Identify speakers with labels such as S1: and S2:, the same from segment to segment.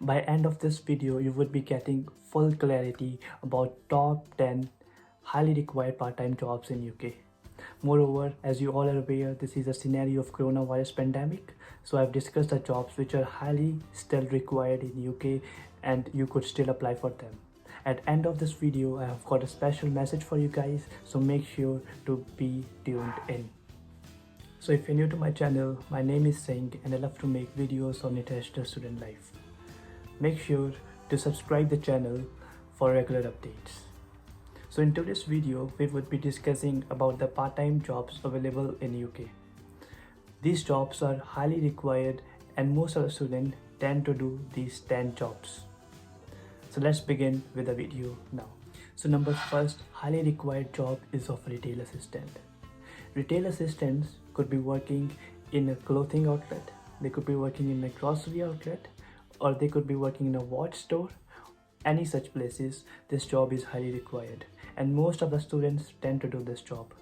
S1: By end of this video, you would be getting full clarity about top 10 highly required part-time jobs in UK. Moreover, as you all are aware, this is a scenario of coronavirus pandemic. So I've discussed the jobs which are highly still required in UK and you could still apply for them. At end of this video, I have got a special message for you guys, so make sure to be tuned in. So if you're new to my channel, my name is Singh and I love to make videos on international student life. Make sure to subscribe the channel for regular updates. So in today's video, we would be discussing about the part-time jobs available in UK. These jobs are highly required and most of the students tend to do these 10 jobs. So let's begin with the video now. So number first highly required job is of retail assistant. Retail assistants could be working in a clothing outlet, they could be working in a grocery outlet, or they could be working in a watch store. Any such places, this job is highly required and most of the students tend to do this job.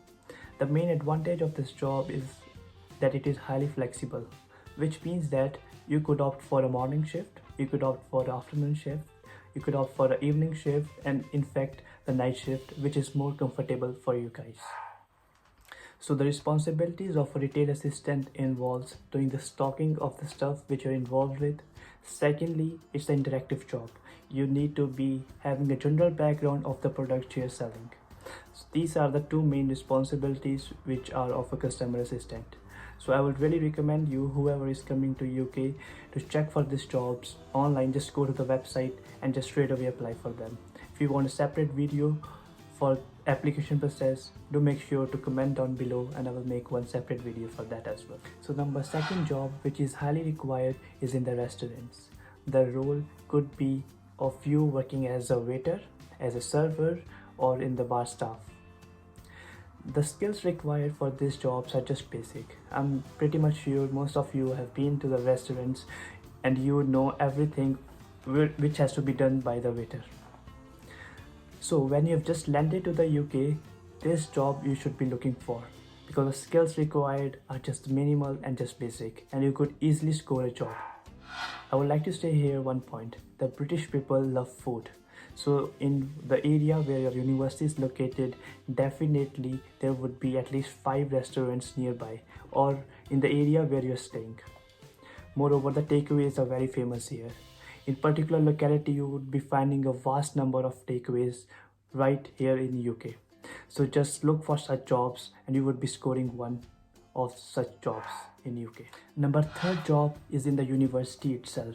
S1: The main advantage of this job is that it is highly flexible, which means that you could opt for a morning shift, you could opt for an afternoon shift, you could opt for an evening shift, and in fact the night shift, which is more comfortable for you guys. So the responsibilities of a retail assistant involves doing the stocking of the stuff which you're involved with. Secondly, it's an interactive job. You need to be having a general background of the product you're selling. So these are the two main responsibilities which are of a customer assistant. So I would really recommend you, whoever is coming to UK, to check for these jobs online. Just go to the website and just straight away apply for them. If you want a separate video for application process, do make sure to comment down below and I will make one separate video for that as well. So number second job which is highly required is in the restaurants. The role could be of you working as a waiter, as a server, or in the bar staff. The skills required for these jobs are just basic. I'm pretty much sure most of you have been to the restaurants and you know everything which has to be done by the waiter. So when you have just landed to the UK, this job you should be looking for, because the skills required are just minimal and just basic and you could easily score a job. I would like to say here one point, the British people love food. So in the area where your university is located, definitely there would be at least 5 restaurants nearby or in the area where you're staying. Moreover, the takeaways are very famous here. In particular locality, you would be finding a vast number of takeaways right here in UK. So just look for such jobs and you would be scoring one of such jobs in UK. Number third job is in the university itself.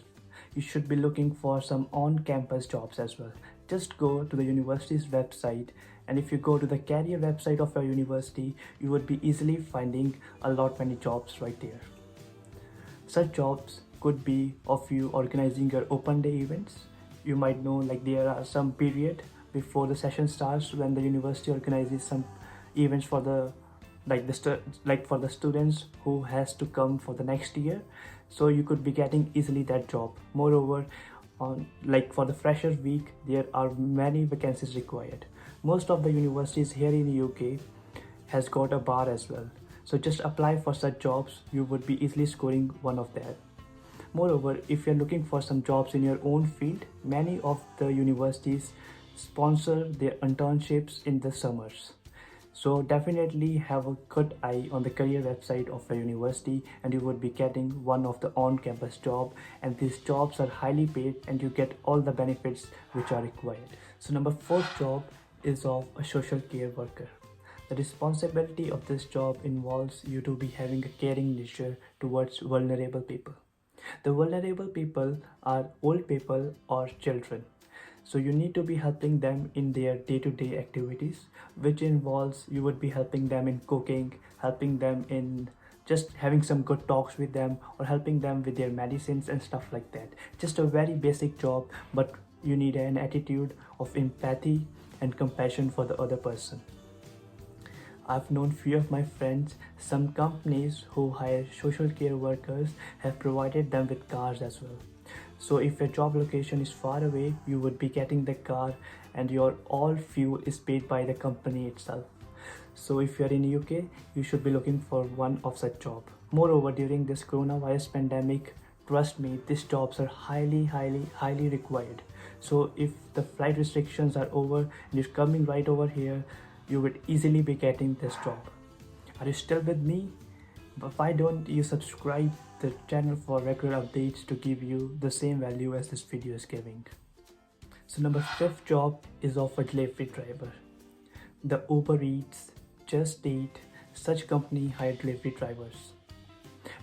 S1: You should be looking for some on-campus jobs as well. Just go to the university's website, and if you go to the career website of your university, you would be easily finding a lot many jobs right there. Such jobs could be of you organizing your open day events. You might know like there are some period before the session starts when the university organizes some events for the for the students who has to come for the next year. So you could be getting easily that job. Moreover, for the fresher week, there are many vacancies required. Most of the universities here in the UK has got a bar as well. So just apply for such jobs, you would be easily scoring one of that. Moreover, if you're looking for some jobs in your own field, many of the universities sponsor their internships in the summers. So definitely have a good eye on the career website of the university and you would be getting one of the on-campus job, and these jobs are highly paid and you get all the benefits which are required. So number fourth job is of a social care worker. The responsibility of this job involves you to be having a caring nature towards vulnerable people. The vulnerable people are old people or children. So you need to be helping them in their day-to-day activities, which involves you would be helping them in cooking, helping them in just having some good talks with them, or helping them with their medicines and stuff like that. Just a very basic job, but you need an attitude of empathy and compassion for the other person. I've known few of my friends, some companies who hire social care workers have provided them with cars as well. So if your job location is far away, you would be getting the car and your all fuel is paid by the company itself. So if you're in UK, you should be looking for one of such job. Moreover, during this coronavirus pandemic, trust me, these jobs are highly required. So if the flight restrictions are over and you're coming right over here, you would easily be getting this job. Are you still with me? But why don't you subscribe the channel for regular updates to give you the same value as this video is giving? So number 5th job is of a delivery driver. The Uber Eats, Just Eat, such company hire delivery drivers.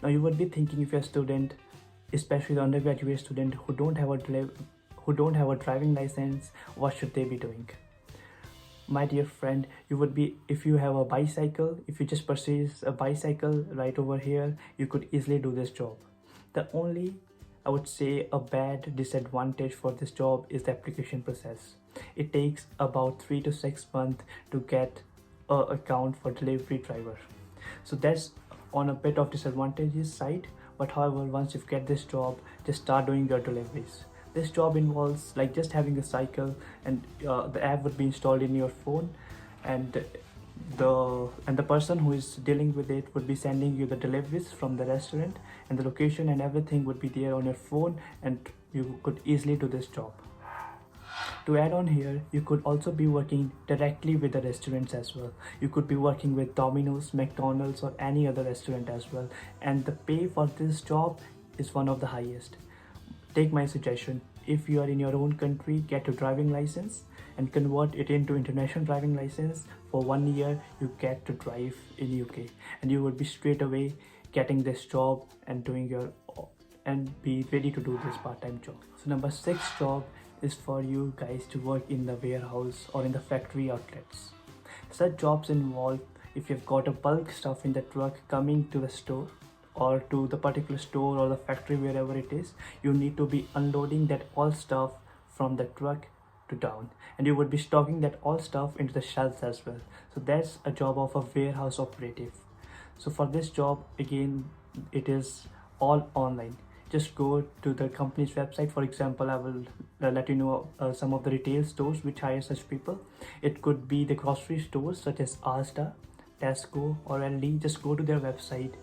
S1: Now you would be thinking, if you're a student, especially the undergraduate student who don't have a driving license, what should they be doing? My dear friend, you would be, if you have a bicycle, if you just purchase a bicycle right over here, you could easily do this job. The only, I would say, a bad disadvantage for this job is the application process. It takes about 3 to 6 months to get a account for delivery driver. So that's on a bit of disadvantages side, but however, once you get this job, just start doing your deliveries. This job involves like just having a cycle, and the app would be installed in your phone, and the person who is dealing with it would be sending you the deliveries from the restaurant, and the location and everything would be there on your phone, and you could easily do this job. To add on here, you could also be working directly with the restaurants as well. You could be working with Domino's, McDonald's, or any other restaurant as well, and the pay for this job is one of the highest. Take my suggestion, if you are in your own country, get a driving license and convert it into international driving license. For 1 year you get to drive in UK, and you would be straight away getting this job and be ready to do this part-time job. So number 6 job is for you guys to work in the warehouse or in the factory outlets. Such jobs involve, if you've got a bulk stuff in the truck coming to the store or to the particular store or the factory, wherever it is, you need to be unloading that all stuff from the truck to down, and you would be stocking that all stuff into the shelves as well. So that's a job of a warehouse operative. So for this job, again, it is all online. Just go to the company's website. For example, I will let you know some of the retail stores which hire such people. It could be the grocery stores such as Asda, Tesco, or Aldi. Just go to their website,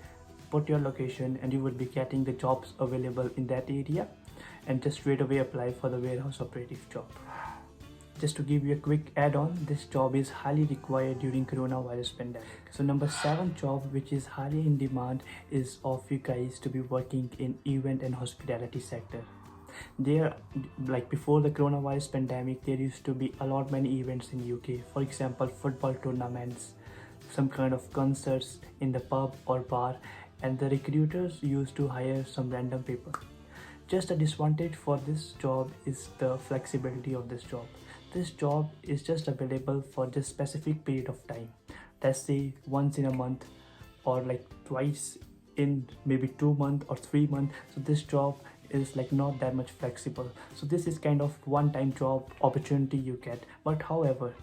S1: put your location, and you would be getting the jobs available in that area, and just straight away apply for the warehouse operative job. Just to give you a quick add-on, this job is highly required during coronavirus pandemic. So number 7 job, which is highly in demand, is of you guys to be working in event and hospitality sector. There, like before the coronavirus pandemic, there used to be a lot many events in UK. For example, football tournaments, some kind of concerts in the pub or bar, and the recruiters used to hire some random people. Just a disadvantage for this job is the flexibility of this job. This job is just available for just specific period of time. Let's say once in a month, or like twice in maybe 2 months or 3 months. So this job is like not that much flexible. So this is kind of one-time job opportunity you get. But however,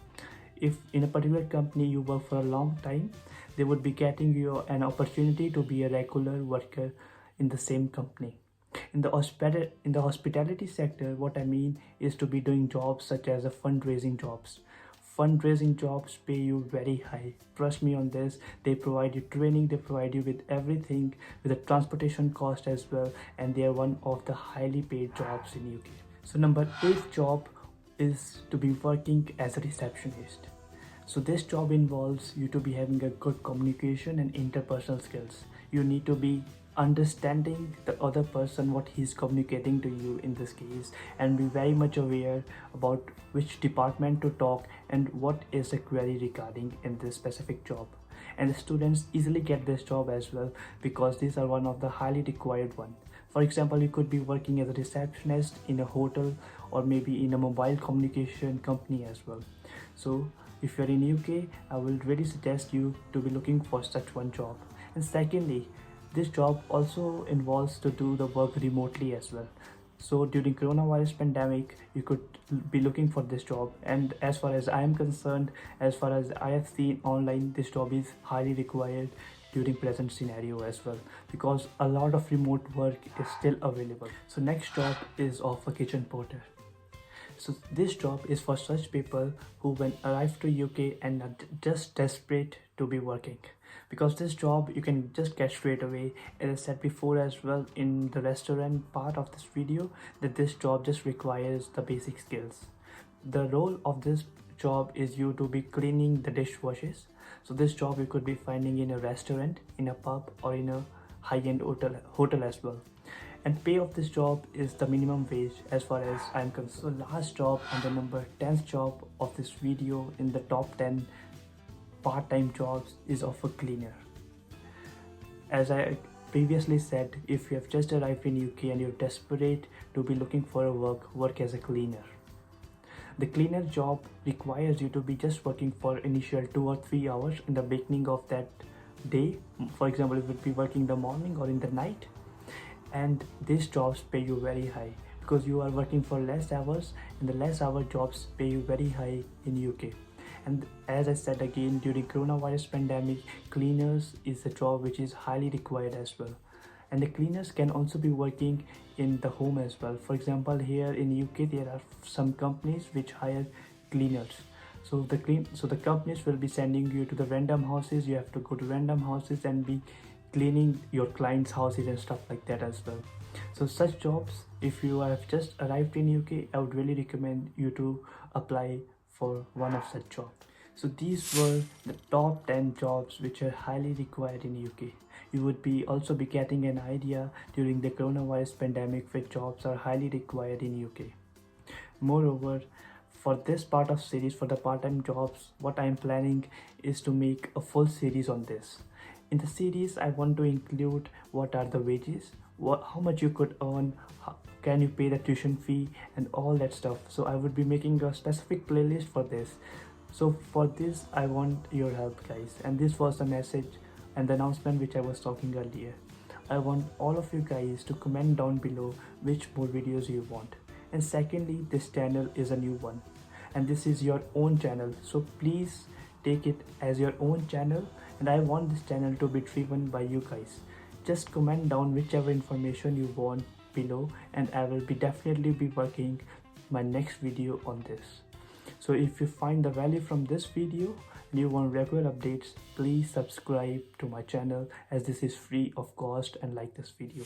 S1: if in a particular company you work for a long time, they would be getting you an opportunity to be a regular worker in the same company. In the hospitality sector, what I mean is to be doing jobs such as fundraising jobs. Fundraising jobs pay you very high. Trust me on this. They provide you training, they provide you with everything, with the transportation cost as well, and they are one of the highly paid jobs in UK. So number 8 job is to be working as a receptionist. So this job involves you to be having a good communication and interpersonal skills. You need to be understanding the other person, what he's communicating to you in this case, and be very much aware about which department to talk and what is the query regarding in this specific job. And the students easily get this job as well, because these are one of the highly required one. For example, you could be working as a receptionist in a hotel or maybe in a mobile communication company as well. So if you're in UK, I will really suggest you to be looking for such one job. And secondly, this job also involves to do the work remotely as well. So during coronavirus pandemic, you could be looking for this job, and as far as I am concerned, as far as I have seen online, this job is highly required during present scenario as well, because a lot of remote work is still available. So next job is of a kitchen porter. So this job is for such people who when arrive to UK and are just desperate to be working, because this job you can just get straight away. As I said before as well in the restaurant part of this video, that this job just requires the basic skills. The role of this job is you to be cleaning the dishwashes. So this job you could be finding in a restaurant, in a pub, or in a high-end hotel as well. And pay of this job is the minimum wage as far as I'm concerned. So last job and the number 10th job of this video in the top 10 part-time jobs is of a cleaner. As I previously said, if you have just arrived in UK and you're desperate to be looking for a work as a cleaner. The cleaner job requires you to be just working for initial 2 or 3 hours in the beginning of that day. For example, you would be working in the morning or in the night, and these jobs pay you very high because you are working for less hours, and the less hour jobs pay you very high in UK. And as I said again, during coronavirus pandemic, cleaners is a job which is highly required as well. And the cleaners can also be working in the home as well. For example, here in UK there are some companies which hire cleaners. So the companies will be sending you to the random houses. You have to go to random houses and be cleaning your clients' houses and stuff like that as well. So such jobs, if you have just arrived in UK, I would really recommend you to apply for one of such jobs. So these were the top 10 jobs which are highly required in UK. You would be also be getting an idea during the coronavirus pandemic which jobs are highly required in UK. Moreover, for this part of series, for the part-time jobs, what I am planning is to make a full series on this. In the series, I want to include what are the wages, how much you could earn, can you pay the tuition fee, and all that stuff. So I would be making a specific playlist for this. So for this, I want your help, guys. And this was the message and the announcement which I was talking earlier. I want all of you guys to comment down below which more videos you want. And secondly, this channel is a new one, and this is your own channel. So please take it as your own channel, and I want this channel to be driven by you guys. Just comment down whichever information you want below, and I will be definitely be working my next video on this. So if you find the value from this video and you want regular updates, please subscribe to my channel, as this is free of cost, and like this video.